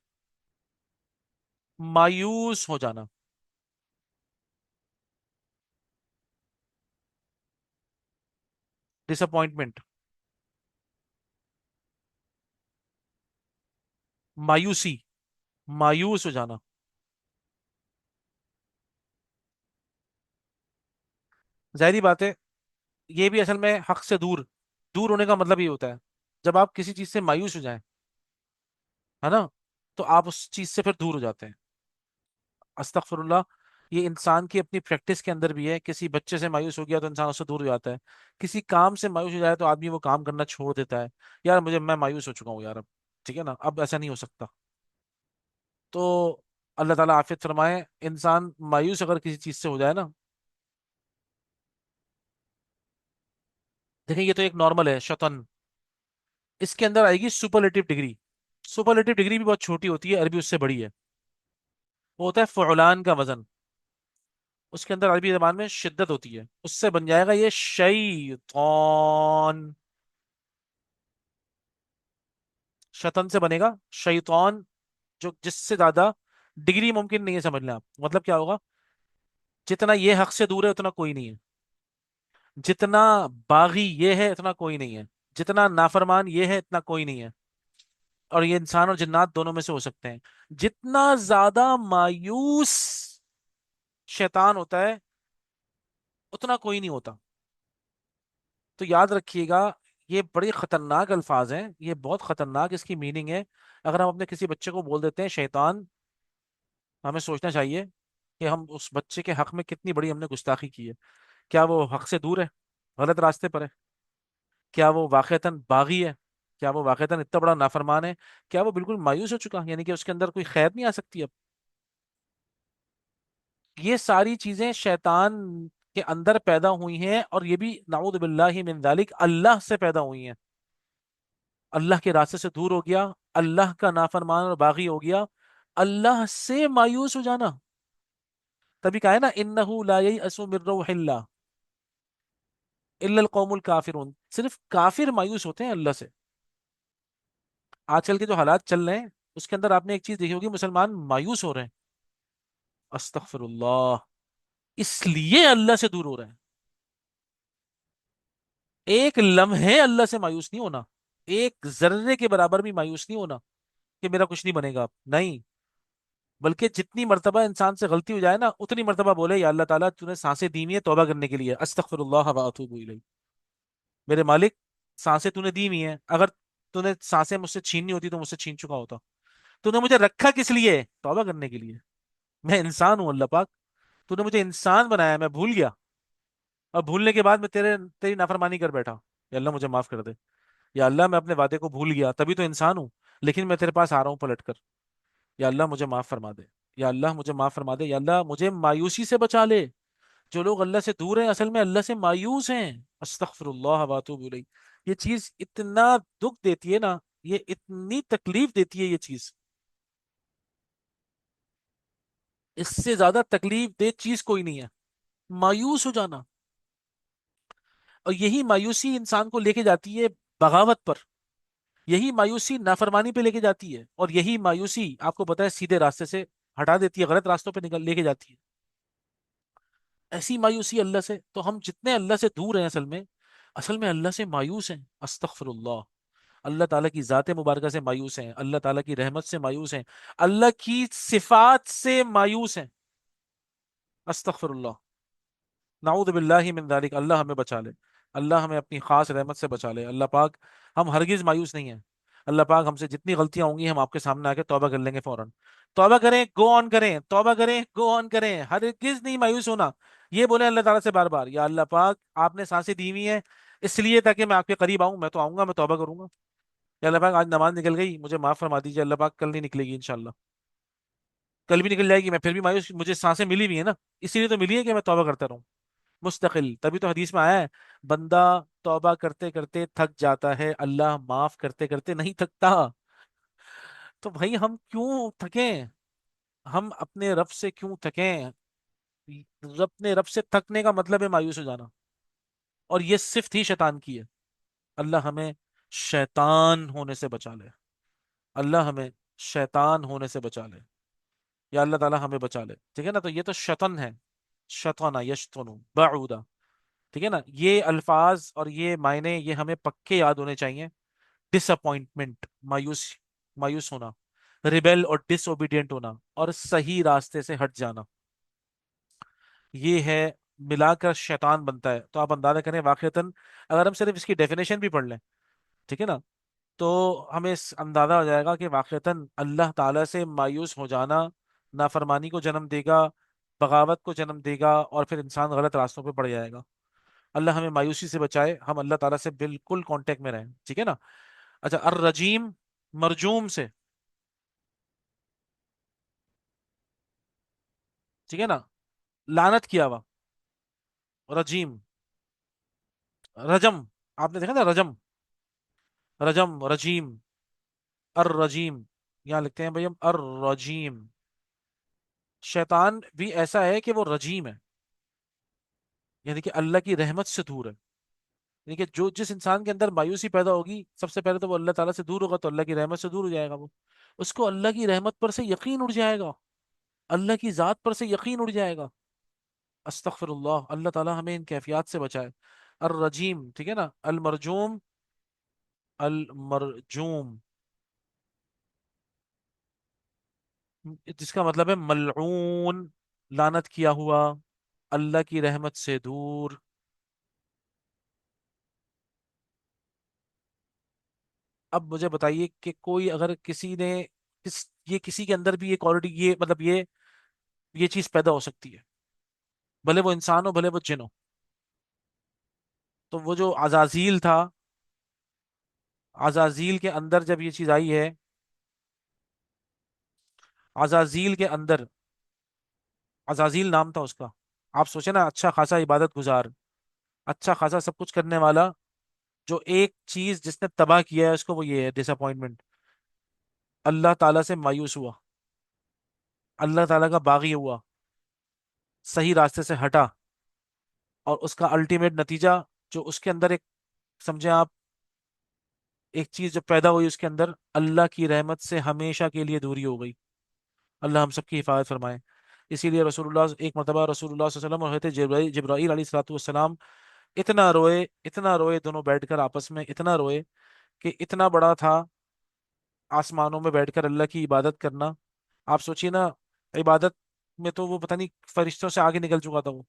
Speaker 1: मायूस हो जाना। डिसअपॉइंटमेंट, मायूसी, मायूस हो जाना। जाहिर बात है, ये भी असल में हक से दूर, दूर होने का मतलब ये होता है, जब आप किसी चीज से मायूस हो जाएं, है ना, तो आप उस चीज से फिर दूर हो जाते हैं। अस्तगफिरुल्लाह। ये इंसान की अपनी प्रैक्टिस के अंदर भी है, किसी बच्चे से मायूस हो गया तो इंसान उससे दूर हो जाता है। किसी काम से मायूस हो जाए तो आदमी वो काम करना छोड़ देता है। यार मुझे, मैं मायूस हो चुका हूँ यार अब, ठीक है ना, अब ऐसा नहीं हो सकता। तो अल्लाह ताला आफियत फरमाए। इंसान मायूस अगर किसी चीज से हो जाए ना, देखें ये तो एक नॉर्मल है शतन, इसके अंदर आएगी सुपरलेटिव डिग्री। सुपरलेटिव डिग्री भी बहुत छोटी होती है, अरबी उससे बड़ी है। वो होता है फ़ुलान का वजन, उसके अंदर अरबी जबान में शिद्दत होती है, उससे बन जाएगा ये शैतान। शतन से बनेगा शैतान, जो जिससे ज्यादा डिग्री मुमकिन नहीं है समझ लें आप। मतलब क्या होगा? जितना ये हक से दूर है उतना कोई नहीं है, जितना बागी ये है इतना कोई नहीं है, जितना नाफरमान ये है इतना कोई नहीं है। और ये इंसान और जिन्नात दोनों में से हो सकते हैं। जितना ज्यादा मायूस शैतान होता है उतना कोई नहीं होता। तो याद रखिएगा, ये बड़ी खतरनाक अल्फाज हैं, ये बहुत खतरनाक इसकी मीनिंग है। अगर हम अपने किसी बच्चे को बोल देते हैं शैतान, हमें सोचना चाहिए कि हम उस बच्चे के हक में कितनी बड़ी हमने गुस्ताखी की है। क्या वो हक से दूर है, गलत रास्ते पर है? क्या वो वाकईतन बागी है? क्या वो वाकईतन इतना बड़ा नाफरमान है? क्या वो बिल्कुल मायूस हो चुका, यानी कि उसके अंदर कोई खैर नहीं आ सकती अब? ये सारी चीजें शैतान के अंदर पैदा हुई हैं, और ये भी नाऊद बिल्लाहि मिन जालिक अल्लाह से पैदा हुई हैं। अल्लाह के रास्ते से दूर हो गया, अल्लाह का नाफरमान और बागी हो गया, अल्लाह से मायूस हो जाना। तभी कहा है ना, इन्नहु ला ययअसु मिर रौहिल्लाह इल्लल कौमुल काफिरून, सिर्फ काफिर मायूस होते हैं अल्लाह से। आजकल के जो हालात चल रहे हैं उसके अंदर आपने एक चीज देखी होगी, मुसलमान मायूस हो रहे हैं। अस्तगफिरुल्लाह, इसलिए अल्लाह से दूर हो रहे हैं। एक लम्हे अल्लाह से मायूस नहीं होना, एक जर्रे के बराबर भी मायूस नहीं होना कि मेरा कुछ नहीं बनेगा, नहीं। बल्कि जितनी मर्तबा इंसान से गलती हो जाए ना, उतनी मर्तबा बोले या अल्लाह ताला तूने सांसें दी हुई है तौबा करने के लिए, अस्तगफिरुल्लाह व अतूबु इलैह। मेरे मालिक, सांसें तूने दी हुई हैं, अगर तूने सांसें मुझसे छीननी होती तो मुझसे छीन चुका होता। तूने मुझे रखा किस लिए? तौबा करने के लिए। मैं इंसान हूं अल्लाह पाक, तूने मुझे इंसान बनाया, मैं भूल गया, और भूलने के बाद मैं तेरी नाफरमानी कर बैठा। या अल्लाह मुझे माफ कर दे। या अल्लाह मैं अपने वादे को भूल गया, तभी तो इंसान हूं, लेकिन मैं तेरे पास आ रहा हूं पलट कर। या अल्लाह मुझे माफ फरमा दे। या अल्लाह मुझे माफ फरमा दे। या अल्लाह मुझे मायूसी से बचा ले। जो लोग अल्लाह से दूर हैं असल में अल्लाह से मायूस हैं। अस्तगफिरुल्लाह व अतूबु इलैह। ये चीज इतना दुख देती है ना, ये इतनी तकलीफ देती है ये चीज, इससे ज्यादा तकलीफ दे चीज कोई नहीं है, मायूस हो जाना। और यही मायूसी इंसान को लेके जाती है बगावत पर, यही मायूसी नाफरमानी पे लेके जाती है, और यही मायूसी आपको पता है सीधे रास्ते से हटा देती है, गलत रास्तों पे निकल लेके जाती है। ऐसी मायूसी अल्लाह से, तो हम जितने अल्लाह से दूर हैं असल में अल्लाह से मायूस हैं। अस्तगफिरुल्लाह। अल्लाह ताला की जात मुबारक से मायूस हैं, अल्लाह ताला की रहमत से मायूस हैं, अल्लाह की सिफात से मायूस हैं। अस्तगफिरुल्लाह। नाऊद बिल्लाहि मिन जालिक। अल्लाह हमें बचा ले, अल्लाह हमें अपनी खास रहमत से बचा ले। अल्लाह पाक, हम हरगिज मायूस नहीं हैं। अल्लाह पाक हमसे जितनी गलतियां होंगी हम आपके सामने आके तौबा कर लेंगे फौरन। तौबा करें, गो ऑन करें, तौबा करें, गो ऑन करें, हरगिज नहीं मायूस होना। ये बोले अल्लाह ताला से बार बार, या अल्लाह पाक आपने सांसें दी हुई हैं इसलिए ताकि मैं आपके करीब आऊं, मैं तो आऊंगा, मैं तौबा करूंगा। या अल्लाह पाक आज नमाज निकल गई, मुझे माफ फरमा दीजिए, अल्लाह पाक कल नहीं निकलेगी इंशाल्लाह, कल भी निकल जाएगी, मैं फिर भी मायूस, मुझे सांसें मिली हुई है ना, इसीलिए तो मिली है कि मैं तौबा करता रहूं मुस्तकिल। तभी तो हदीस में आया है, बंदा तौबा करते करते थक जाता है, अल्लाह माफ करते करते नहीं थकता। तो भाई हम क्यों थकें? हम अपने रब से क्यों थकें? अपने रब से थकने का मतलब है मायूस हो जाना, और ये सिर्फ ही शैतान की है। अल्लाह हमें शैतान होने से बचा ले। अल्लाह हमें शैतान होने से बचा ले। या अल्लाह ताला हमें बचा ले, ठीक है ना। तो ये तो शतन है, शतना यशतनु बऊदा, ठीक है ना। ये अल्फाज और ये मायने ये हमें पक्के याद होने चाहिए। डिसअपॉइंटमेंट, मायूस, मायूस होना, रिबेल और डिसोबीडियंट होना, और सही रास्ते से हट जाना, ये है मिलाकर शैतान बनता है। तो आप अंदाजा करें वाकईतन, अगर हम सिर्फ इसकी डेफिनेशन भी पढ़ लें, ठीक है ना, तो हमें इस अंदाजा हो जाएगा कि वाकईतन अल्लाह ताला से मायूस हो जाना नाफरमानी को जन्म देगा, बगावत को जन्म देगा, और फिर इंसान गलत रास्तों पे पड़ जाएगा। अल्लाह हमें मायूसी से बचाए, हम अल्लाह ताला से बिल्कुल कांटेक्ट में रहें, ठीक है ना। अच्छा, अर रजीम, मरजूम से, ठीक है ना, लानत किया हुआ, रजीम, रजम, आपने देखा था रजम, रजम, रजीम, अर रजीम, यहाँ लिखते हैं भाई हम अर रजीम। शैतान भी ऐसा है कि वो रजीम है, यानी कि अल्लाह की रहमत से दूर है। यानी कि जो जिस इंसान के अंदर मायूसी पैदा होगी, सबसे पहले तो वो अल्लाह ताला से दूर होगा, तो अल्लाह की रहमत से दूर हो जाएगा वो। उसको अल्लाह की रहमत पर से यकीन उड़ जाएगा, अल्लाह की जात पर से यकीन उड़ जाएगा। अस्तगफिरुल्लाह, अल्लाह ताला हमें इन कैफियत से बचाए। अर रजीम, ठीक है ना, अल मरजूम, अल मरजूम, जिसका मतलब है मलऊन, लानत किया हुआ, अल्लाह की रहमत से दूर। अब मुझे बताइए कि कोई अगर किसी ने ये किसी के अंदर भी ये क्वालिटी, ये मतलब ये चीज पैदा हो सकती है, भले वो इंसान हो भले वो जिन हो। तो वो जो अजाजील था, अजाजील के अंदर जब ये चीज आई है, अजाजील के अंदर, अजाजील नाम था उसका। आप सोचे ना, अच्छा खासा इबादत गुजार, अच्छा खासा सब कुछ करने वाला, जो एक चीज जिसने तबाह किया है उसको वो ये है डिसअपॉइंटमेंट। अल्लाह ताला से मायूस हुआ, अल्लाह ताला का बागी हुआ, सही रास्ते से हटा, और उसका अल्टीमेट नतीजा जो उसके अंदर एक, समझे आप, एक चीज जो पैदा हुई उसके अंदर, अल्लाह की रहमत से हमेशा के लिए दूरी हो गई। अल्लाह हम सबकी हिफाजत फरमाए। इसीलिए रसूलुल्लाह, एक मरतबा रसूलुल्लाह सल्लल्लाहु अलैहि वसल्लम और हज़रत जिब्राईल अलैहिस्सलातु वस्सलाम इतना रोए दोनों बैठकर आपस में, इतना रोए कि इतना बड़ा था आसमानों में बैठकर अल्लाह की इबादत करना। आप सोचिए ना, इबादत में तो वो पता नहीं फरिश्तों से आगे निकल चुका था वो।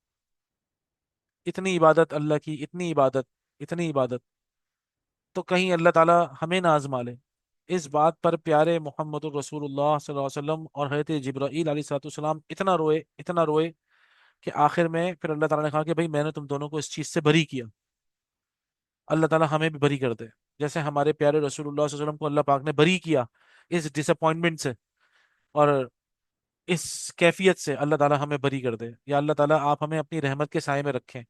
Speaker 1: इतनी इबादत अल्लाह की, इतनी इबादत, इतनी इबादत। तो कहीं अल्लाह ताला हमें ना आजमा ले। इस बात पर प्यारे मोहम्मद रसूलुल्लाह सल्लल्लाहु अलैहि वसल्लम और हज़रत जिब्राईल अलैहिस्सलाम इतना रोए, इतना रोए कि आखिर में फिर अल्लाह ताला ने कहा कि भाई मैंने तुम दोनों को इस चीज से बरी किया। अल्लाह ताला हमें भी बरी कर दे, जैसे हमारे प्यारे रसूलुल्लाह सल्लल्लाहु अलैहि वसल्लम को अल्लाह पाक ने बरी किया इस डिसअपॉइंटमेंट से और इस कैफियत से। अल्लाह ताला हमें बरी कर दे। या अल्लाह ताला आप हमें अपनी रहमत के साए में रखें।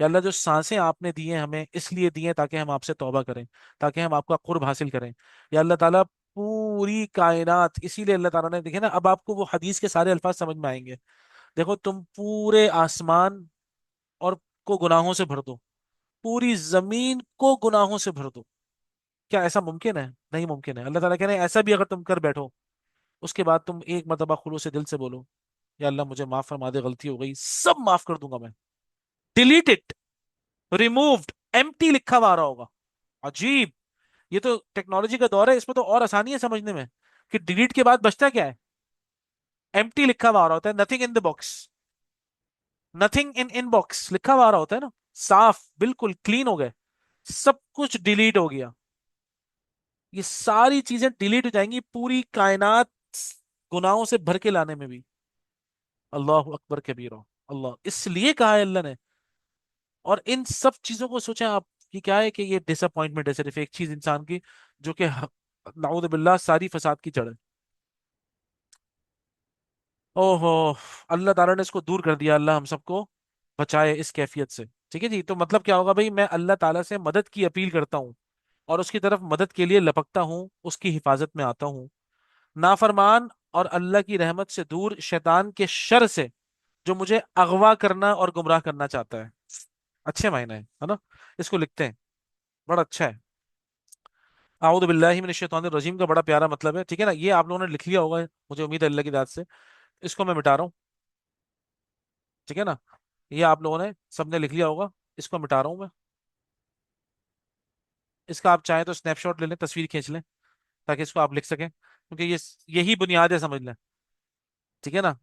Speaker 1: या अल्लाह जो सांसें आपने दी हैं हमें इसलिए दी हैं ताकि हम आपसे तौबा करें, ताकि हम आपका कुर्ब हासिल करें। या अल्लाह ताला पूरी कायनात, इसीलिए अल्लाह ताला ने, देखे ना, अब आपको वो हदीस के सारे अल्फाज समझ में आएंगे। देखो, तुम पूरे आसमान और को गुनाहों से भर दो, पूरी जमीन को गुनाहों से भर दो, क्या ऐसा मुमकिन है? नहीं मुमकिन है। अल्लाह ताला कह रहे हैं ऐसा भी अगर तुम कर बैठो, उसके बाद तुम एक मरतबा खुलूस दिल से बोलो, या अल्लाह मुझे माफ फरमा दे, गलती हो गई, सब माफ कर दूंगा मैं। डिलीट इट, रिमूव्ड, एम्प्टी लिखा हुआ आ रहा होगा। अजीब। ये तो टेक्नोलॉजी का दौर है, इसमें तो और आसानी है समझने में कि डिलीट के बाद बचता क्या है। एम्प्टी लिखा हुआ आ रहा होता है, nothing in the box, nothing in inbox लिखा हुआ आ रहा होता है ना। साफ, बिल्कुल क्लीन हो गए, सब कुछ डिलीट हो गया। ये सारी चीजें डिलीट हो जाएंगी, पूरी कायनात गुनाहों से भर के लाने में भी। अल्लाह अकबर कबीरा। अल्लाह, इसलिए कहा है अल्लाह ने। और इन सब चीजों को सोचें आप कि क्या है कि ये डिसअपॉइंटमेंट है सिर्फ एक चीज इंसान की, जो कि नाऊद बिल्लाह सारी फसाद की जड़ है। ओहो, अल्लाह ताला ने इसको दूर कर दिया। अल्लाह हम सबको बचाए इस कैफियत से। ठीक है जी, तो मतलब क्या होगा भाई, मैं अल्लाह ताला से मदद की अपील करता हूँ और उसकी तरफ मदद के लिए लपकता हूँ, उसकी हिफाजत में आता हूँ। नाफरमान और अल्लाह की रहमत से दूर शैतान के शर से, जो मुझे अगवा करना और गुमराह करना चाहता है। अच्छे मायने है ना? इसको लिखते हैं, बड़ा अच्छा है। आऊद बिल्लाहि मिनश शैतानिर रजीम का बड़ा प्यारा मतलब है। ठीक है ना, ये आप लोगों ने लिख लिया होगा, मुझे उम्मीद है अल्लाह की दाद से। इसको मैं मिटा रहा हूँ। ठीक है ना, ये आप लोगों ने सबने लिख लिया होगा। इसको मिटा रहा हूँ मैं। इसका आप चाहें तो स्नैपशॉट ले लें, तस्वीर खींच लें, ताकि इसको आप लिख सकें, क्योंकि ये यही बुनियाद है, समझ लें। ठीक है ना?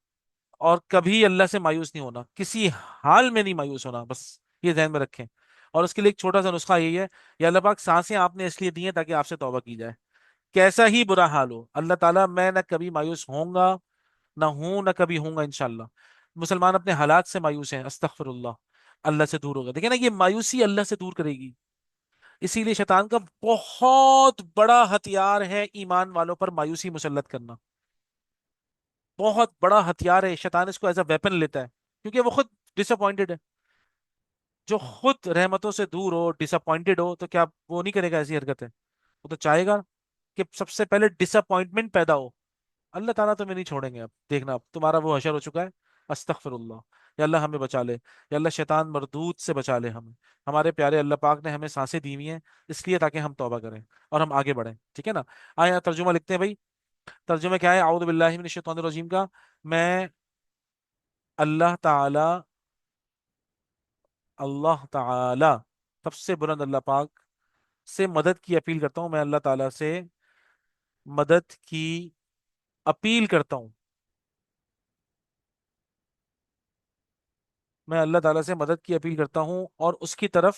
Speaker 1: और कभी अल्लाह से मायूस नहीं होना, किसी हाल में नहीं मायूस होना, बस ये ध्यान में रखें। और उसके लिए एक छोटा सा नुस्खा यही है, या अल्लाह पाक सांसें आपने इसलिए दी हैं ताकि आपसे तौबा की जाए। कैसा ही बुरा हाल हो, अल्लाह ताला, मैं ना कभी मायूस होऊंगा, ना हूं, ना कभी होऊंगा इंशाल्लाह। मुसलमान अपने हालात से मायूस हैं, अस्तगफिरुल्लाह, अल्लाह से दूर होगा। देखिए ना, ये मायूसी अल्लाह से दूर करेगी। इसीलिए शैतान का बहुत बड़ा हथियार है ईमान वालों पर मायूसी मुसल्लत करना। बहुत बड़ा हथियार है, शैतान इसको एज अ वेपन लेता है, क्योंकि वो खुद डिसअपॉइंटेड है। जो खुद रहमतों से दूर हो, डिसअपॉइंटेड हो, तो क्या वो नहीं करेगा ऐसी हरकतें? वो तो चाहेगा कि सबसे पहले डिसअपॉइंटमेंट पैदा हो। अल्लाह ताला तुम्हें नहीं छोड़ेंगे, अब देखना, अब तुम्हारा वो हशर हो चुका है। अस्तगफिरुल्लाह। या अल्लाह हमें बचा ले, या अल्लाह शैतान मरदूद से बचा ले हमें। हमारे प्यारे अल्लाह पाक ने हमें सांसें दी हुई हैं इसलिए ताकि हम तौबा करें और हम आगे बढ़ें। ठीक है ना? आया तर्जुमा लिखते हैं भाई। तर्जुमा क्या है आऊद बिल्लाहि मिनश शैतानिर रजीम का? मैं अल्लाह ताला, अल्लाह ताला, सबसे बुलंद अल्लाह पाक से मदद की अपील करता हूँ। मैं अल्लाह ताला से मदद की अपील करता हूँ। मैं अल्लाह ताला से मदद की अपील करता हूँ और उसकी तरफ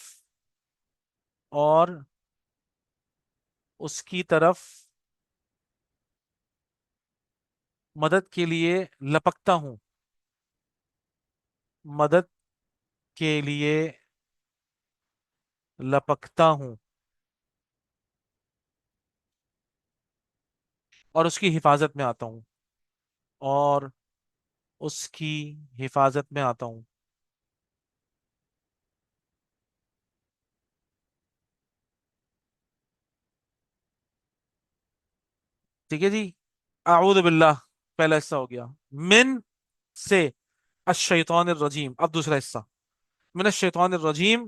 Speaker 1: मदद के लिए लपकता हूँ। मदद के लिए लपकता हूँ और उसकी हिफाजत में आता हूँ। और उसकी हिफाजत में आता हूँ। ठीक है जी। आऊद बिल्लाह पहला हिस्सा हो गया। मिन से अश-शैतानिर रजीम, अब दूसरा हिस्सा। मिन अश-शैतानिर रजीम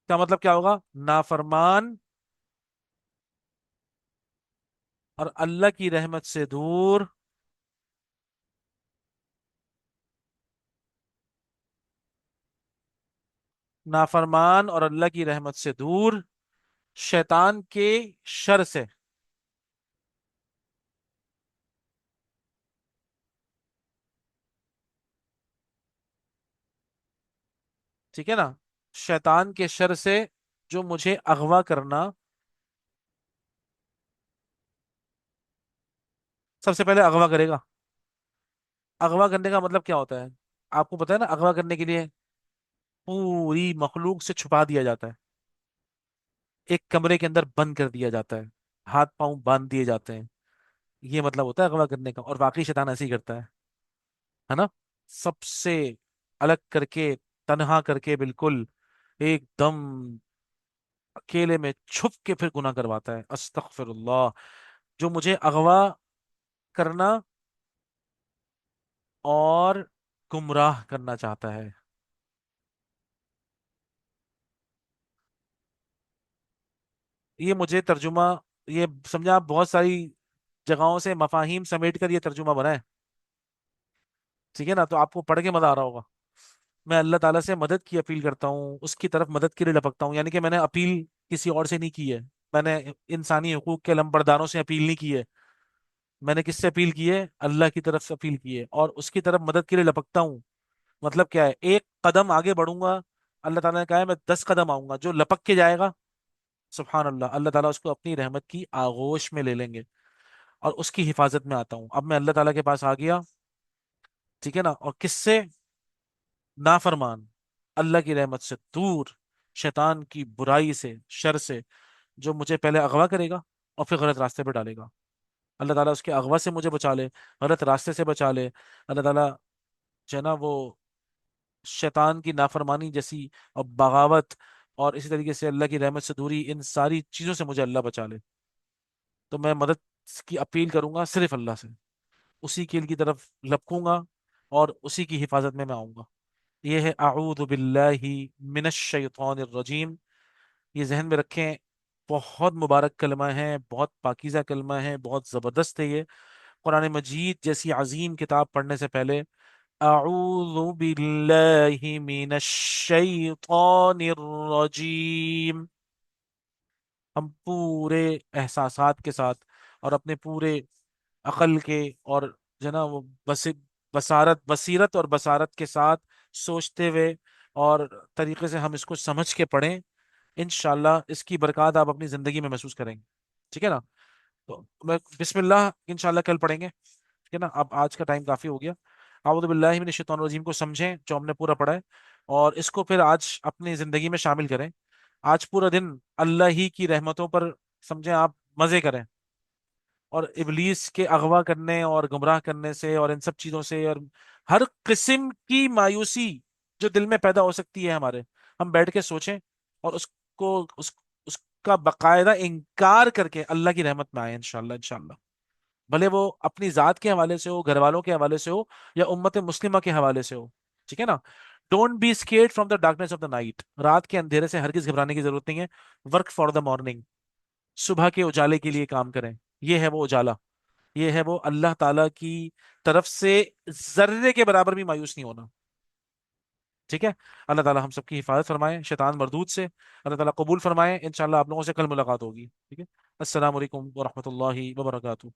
Speaker 1: का मतलब क्या होगा? नाफरमान और अल्लाह की रहमत से दूर नाफरमान और अल्लाह की रहमत से दूर, शैतान के शर से। ठीक है ना? शैतान के शर से जो मुझे अगवा करना। सबसे पहले अगवा करेगा। अगवा करने का मतलब क्या होता है? आपको पता है ना, अगवा करने के लिए पूरी मखलूक से छुपा दिया जाता है, एक कमरे के अंदर बंद कर दिया जाता है, हाथ पांव बांध दिए जाते हैं। ये मतलब होता है अगवा करने का, और वाकई शैतान ऐसे ही करता है ना? सबसे अलग करके, तन्हा करके, बिल्कुल एकदम अकेले में छुप के फिर गुनाह करवाता है। अस्तगफिरुल्लाह। जो मुझे अगवा करना और गुमराह करना चाहता है। ये मुझे तर्जुमा, ये समझा आप, बहुत सारी जगहों से मफाहिम समेट कर ये तर्जुमा बना है। ठीक है ना? तो आपको पढ़ के मजा आ रहा होगा। मैं अल्लाह ताला से मदद की अपील करता हूँ, उसकी तरफ मदद के लिए लपकता हूँ, यानी कि मैंने अपील किसी और से नहीं की है। मैंने इंसानी हकूक के लंबरदारों से अपील नहीं की है। मैंने किससे अपील की है? अल्लाह की तरफ से अपील की है, और उसकी तरफ मदद के लिए लपकता हूँ। मतलब क्या है? एक कदम आगे बढ़ूंगा, अल्लाह ताला ने कहा है मैं 10 कदम आऊंगा। जो लपक के जाएगा, सुबहान अल्लाह, अल्लाह ताला उसको अपनी रहमत की आगोश में ले लेंगे, और उसकी हिफाजत में आता हूँ। अब मैं अल्लाह ताला के पास आ गया। ठीक है ना? और किससे? नाफरमान, अल्लाह की रहमत से दूर, शैतान की बुराई से, शर से, जो मुझे पहले अगवा करेगा और फिर गलत रास्ते पर डालेगा। अल्लाह ताला उसके अगवा से मुझे बचा ले, गलत रास्ते से बचा ले। अल्लाह ताला जो है ना वो शैतान की नाफरमानी जैसी और बगावत, और इसी तरीके से अल्लाह की रहमत से दूरी, इन सारी चीजों से मुझे अल्लाह बचा ले। तो मैं मदद की अपील करूंगा सिर्फ अल्लाह से, उसी की तरफ लपकूंगा, और उसी की हिफाजत में मैं आऊंगा। ये है अऊदु बिल्लाहि मिनश शैतानिर रजीम। ये जहन में रखें। बहुत मुबारक कलमा है, बहुत पाकीज़ा कलमा है, बहुत ज़बरदस्त है ये। कुरान मजीद जैसी अजीम किताब पढ़ने से पहले अऊदु बिल्लाहि मिनश शैतानिर रजीम, हम पूरे एहसासात के साथ और अपने पूरे अकल के और जो है ना वो बसारत, बसीरत और बसारत के साथ सोचते हुए और तरीके से हम इसको समझ के पढ़ें। इंशाल्लाह इसकी बरकत आप अपनी जिंदगी में महसूस करेंगे। ठीक है ना? तो मैं बिस्मिल्लाह इंशाल्लाह कल पढ़ेंगे। ठीक है ना? अब आज का टाइम काफी हो गया। आऊज़ु बिल्लाहि मिनश शैतानिर रजीम को समझें जो हमने पूरा पढ़ा है, और इसको फिर आज अपनी जिंदगी में शामिल करें। आज पूरा दिन अल्लाह ही की रहमतों पर, समझें आप, मजे करें, और इबलीस के अगवा करने और गुमराह करने से और इन सब चीजों से और हर किस्म की मायूसी जो दिल में पैदा हो सकती है हमारे, हम बैठ के सोचें और उसका बकायदा इनकार करके अल्लाह की रहमत में आए। इंशाल्लाह, इंशाल्लाह। भले वो अपनी जात के हवाले से हो, घर वालों के हवाले से हो, या उम्मत मुस्लिमा के हवाले से हो। ठीक है ना? Don't be scared from the darkness of the night. रात के अंधेरे से हरगिज घबराने की जरूरत नहीं है। Work for the morning. सुबह के उजाले के लिए काम करें। ये है वो उजाला, ये है वो अल्लाह ताला की तरफ से जर्रे के बराबर भी मायूस नहीं होना। ठीक है? अल्लाह ताला हम सबकी हिफाजत फरमाए शैतान मरदूद से। अल्लाह ताला कबूल फरमाए। इंशाल्लाह आप लोगों से कल मुलाकात होगी। ठीक है? अस्सलाम वालेकुम व रहमतुल्लाहि व बरकातुहू।